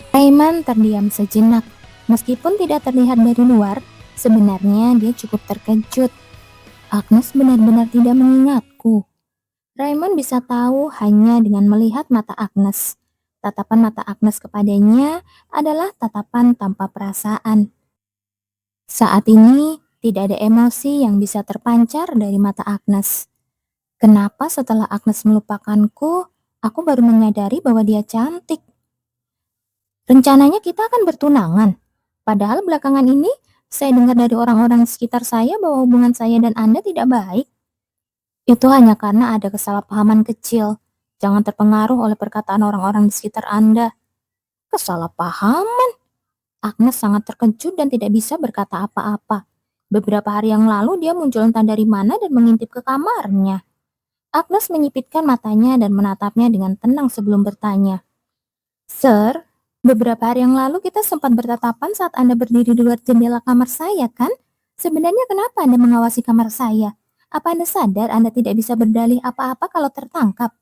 Aiman terdiam sejenak. Meskipun tidak terlihat dari luar, sebenarnya dia cukup terkejut. Agnes benar-benar tidak mengingatku. Raymond bisa tahu hanya dengan melihat mata Agnes. Tatapan mata Agnes kepadanya adalah tatapan tanpa perasaan. Saat ini, tidak ada emosi yang bisa terpancar dari mata Agnes. Kenapa setelah Agnes melupakanku, aku baru menyadari bahwa dia cantik? Rencananya kita akan bertunangan. Padahal belakangan ini, saya dengar dari orang-orang di sekitar saya bahwa hubungan saya dan Anda tidak baik. Itu hanya karena ada kesalahpahaman kecil. Jangan terpengaruh oleh perkataan orang-orang di sekitar Anda. Kesalahpahaman? Agnes sangat terkejut dan tidak bisa berkata apa-apa. Beberapa hari yang lalu dia muncul entah dari mana dan mengintip ke kamarnya. Agnes menyipitkan matanya dan menatapnya dengan tenang sebelum bertanya. Sir, beberapa hari yang lalu kita sempat bertatapan saat Anda berdiri di luar jendela kamar saya, kan? Sebenarnya kenapa Anda mengawasi kamar saya? Apa Anda sadar Anda tidak bisa berdalih apa-apa kalau tertangkap?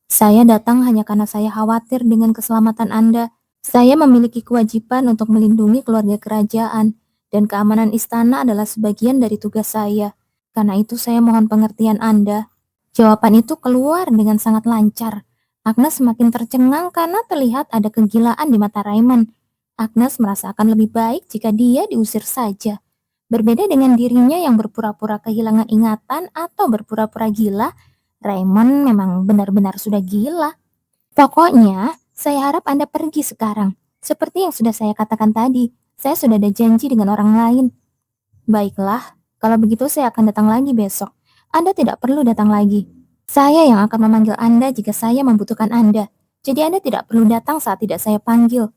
Saya datang hanya karena saya khawatir dengan keselamatan Anda. Saya memiliki kewajiban untuk melindungi keluarga kerajaan, dan keamanan istana adalah sebagian dari tugas saya. Karena itu saya mohon pengertian Anda. Jawaban itu keluar dengan sangat lancar. Agnes semakin tercengang karena terlihat ada kegilaan di mata Raymond. Agnes merasa akan lebih baik jika dia diusir saja. Berbeda dengan dirinya yang berpura-pura kehilangan ingatan atau berpura-pura gila, Raymond memang benar-benar sudah gila. Pokoknya, saya harap Anda pergi sekarang. Seperti yang sudah saya katakan tadi, saya sudah ada janji dengan orang lain. Baiklah, kalau begitu saya akan datang lagi besok. Anda tidak perlu datang lagi. Saya yang akan memanggil Anda jika saya membutuhkan Anda. Jadi Anda tidak perlu datang saat tidak saya panggil.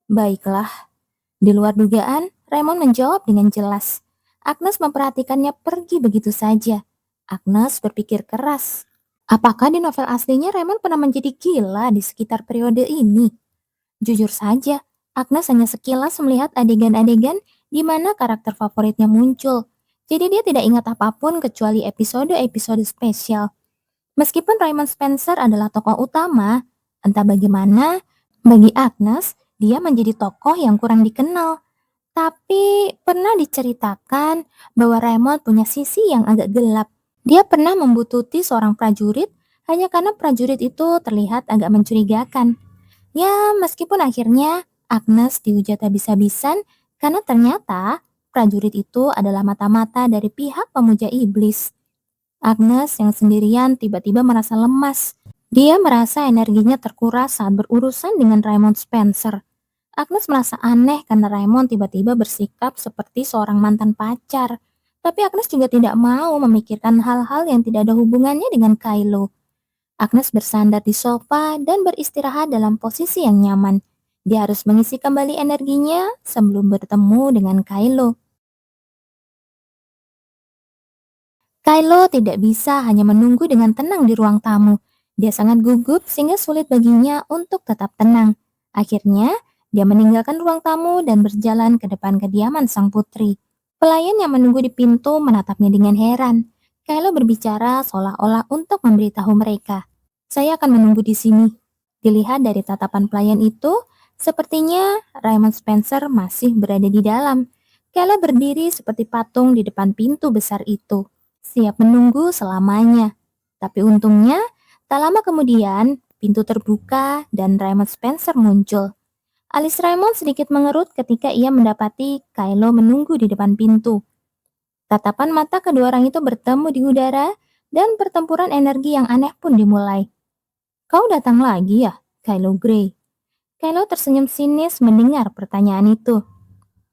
Baiklah. Di luar dugaan, Raymond menjawab dengan jelas. Agnes memperhatikannya pergi begitu saja. Agnes berpikir keras. Apakah di novel aslinya Raymond pernah menjadi gila di sekitar periode ini? Jujur saja, Agnes hanya sekilas melihat adegan-adegan di mana karakter favoritnya muncul. Jadi dia tidak ingat apapun kecuali episode-episode spesial. Meskipun Raymond Spencer adalah tokoh utama, entah bagaimana, bagi Agnes, dia menjadi tokoh yang kurang dikenal. Tapi pernah diceritakan bahwa Raymond punya sisi yang agak gelap. Dia pernah membututi seorang prajurit hanya karena prajurit itu terlihat agak mencurigakan. Ya, meskipun akhirnya Agnes dihujat habis-habisan karena ternyata prajurit itu adalah mata-mata dari pihak pemuja iblis. Agnes yang sendirian tiba-tiba merasa lemas. Dia merasa energinya terkuras saat berurusan dengan Raymond Spencer. Agnes merasa aneh karena Raymond tiba-tiba bersikap seperti seorang mantan pacar. Tapi Agnes juga tidak mau memikirkan hal-hal yang tidak ada hubungannya dengan Kylo. Agnes bersandar di sofa dan beristirahat dalam posisi yang nyaman. Dia harus mengisi kembali energinya sebelum bertemu dengan Kylo. Kylo tidak bisa hanya menunggu dengan tenang di ruang tamu. Dia sangat gugup sehingga sulit baginya untuk tetap tenang. Akhirnya, dia meninggalkan ruang tamu dan berjalan ke depan kediaman sang putri. Pelayan yang menunggu di pintu menatapnya dengan heran. Kylo berbicara seolah-olah untuk memberitahu mereka. Saya akan menunggu di sini. Dilihat dari tatapan pelayan itu, sepertinya Raymond Spencer masih berada di dalam. Kylo berdiri seperti patung di depan pintu besar itu, siap menunggu selamanya. Tapi untungnya, tak lama kemudian, pintu terbuka dan Raymond Spencer muncul. Alis Raymond sedikit mengerut ketika ia mendapati Kylo menunggu di depan pintu. Tatapan mata kedua orang itu bertemu di udara dan pertempuran energi yang aneh pun dimulai. Kau datang lagi ya, Kylo Grey? Kylo tersenyum sinis mendengar pertanyaan itu.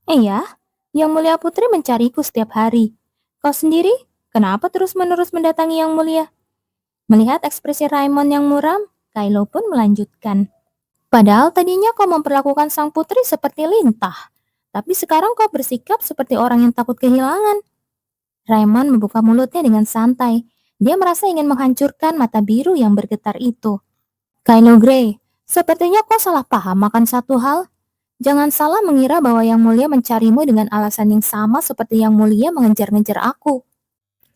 Iya, Yang Mulia Putri mencariku setiap hari. Kau sendiri, kenapa terus-menerus mendatangi Yang Mulia? Melihat ekspresi Raymond yang muram, Kylo pun melanjutkan. Padahal tadinya kau memperlakukan sang putri seperti lintah, tapi sekarang kau bersikap seperti orang yang takut kehilangan. Raymond membuka mulutnya dengan santai. Dia merasa ingin menghancurkan mata biru yang bergetar itu. Kylo Grey, sepertinya kau salah paham akan satu hal. Jangan salah mengira bahwa Yang Mulia mencarimu dengan alasan yang sama seperti Yang Mulia mengejar-ngejar aku.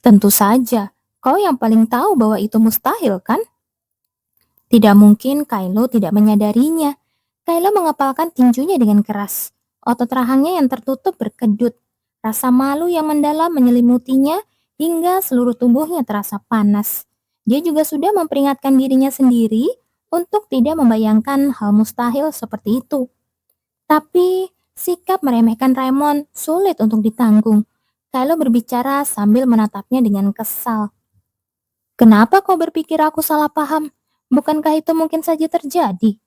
Tentu saja, Kau yang paling tahu bahwa itu mustahil, kan? Tidak mungkin Kylo tidak menyadarinya. Kylo mengepalkan tinjunya dengan keras. Otot rahangnya yang tertutup berkedut. Rasa malu yang mendalam menyelimutinya hingga seluruh tubuhnya terasa panas. Dia juga sudah memperingatkan dirinya sendiri untuk tidak membayangkan hal mustahil seperti itu. Tapi sikap meremehkan Raymond sulit untuk ditanggung. Kylo berbicara sambil menatapnya dengan kesal. Kenapa kau berpikir aku salah paham? Bukankah itu mungkin saja terjadi?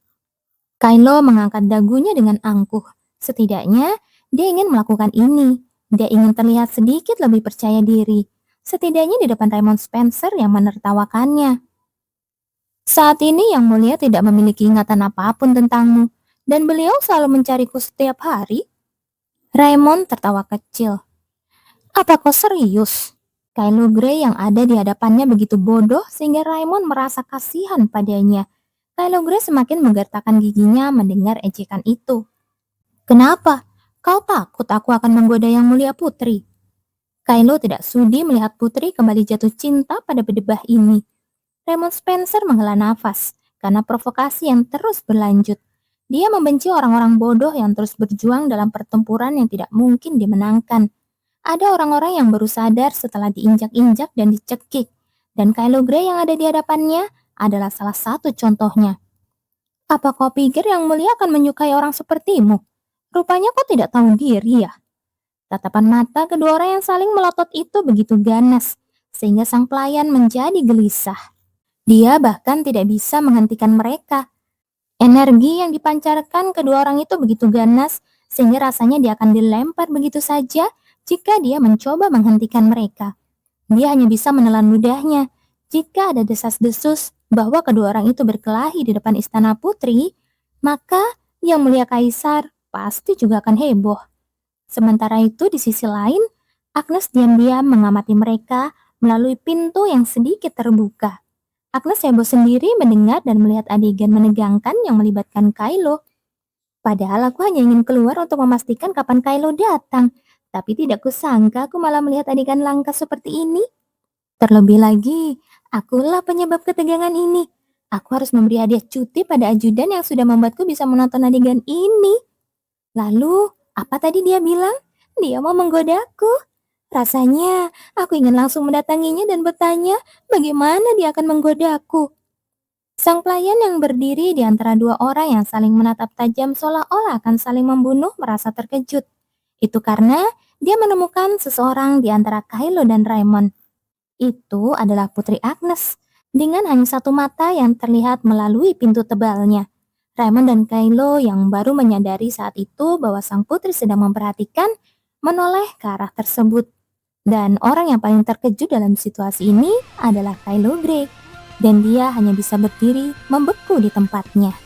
Kylo mengangkat dagunya dengan angkuh. Setidaknya, dia ingin melakukan ini. Dia ingin terlihat sedikit lebih percaya diri. Setidaknya di depan Raymond Spencer yang menertawakannya. Saat ini Yang Mulia tidak memiliki ingatan apapun tentangmu, dan beliau selalu mencariku setiap hari. Raymond tertawa kecil. Apa kau serius? Kylo Grey yang ada di hadapannya begitu bodoh sehingga Raymond merasa kasihan padanya. Kylo Grey semakin menggertakkan giginya mendengar ejekan itu. Kenapa? Kau takut aku akan menggoda Yang Mulia Putri? Kylo tidak sudi melihat Putri kembali jatuh cinta pada bedebah ini. Raymond Spencer menghela nafas karena provokasi yang terus berlanjut. Dia membenci orang-orang bodoh yang terus berjuang dalam pertempuran yang tidak mungkin dimenangkan. Ada orang-orang yang baru sadar setelah diinjak-injak dan dicekik, dan Kylo Grey yang ada di hadapannya adalah salah satu contohnya. Apa kau pikir Yang Mulia akan menyukai orang sepertimu? Rupanya kau tidak tahu diri ya. Tatapan mata kedua orang yang saling melotot itu begitu ganas, sehingga sang pelayan menjadi gelisah. Dia bahkan tidak bisa menghentikan mereka. Energi yang dipancarkan kedua orang itu begitu ganas, sehingga rasanya dia akan dilempar begitu saja jika dia mencoba menghentikan mereka. Dia hanya bisa menelan ludahnya. Jika ada desas-desus bahwa kedua orang itu berkelahi di depan istana putri, maka Yang Mulia Kaisar pasti juga akan heboh. Sementara itu di sisi lain, Agnes diam-diam mengamati mereka melalui pintu yang sedikit terbuka. Agnes heboh sendiri mendengar dan melihat adegan menegangkan yang melibatkan Kylo. Padahal aku hanya ingin keluar untuk memastikan kapan Kylo datang. Tapi tidak kusangka aku malah melihat adegan langka seperti ini. Terlebih lagi, akulah penyebab ketegangan ini. Aku harus memberi hadiah cuti pada ajudan yang sudah membuatku bisa menonton adegan ini. Lalu, apa tadi dia bilang? Dia mau menggodaku. Rasanya aku ingin langsung mendatanginya dan bertanya bagaimana dia akan menggodaku. Sang pelayan yang berdiri di antara dua orang yang saling menatap tajam seolah-olah akan saling membunuh merasa terkejut. Itu karena dia menemukan seseorang di antara Kylo dan Raymond. Itu adalah Putri Agnes, dengan hanya satu mata yang terlihat melalui pintu tebalnya. Raymond dan Kylo yang baru menyadari saat itu bahwa sang putri sedang memperhatikan, menoleh ke arah tersebut. Dan orang yang paling terkejut dalam situasi ini adalah Kylo Grey, dan dia hanya bisa berdiri membeku di tempatnya.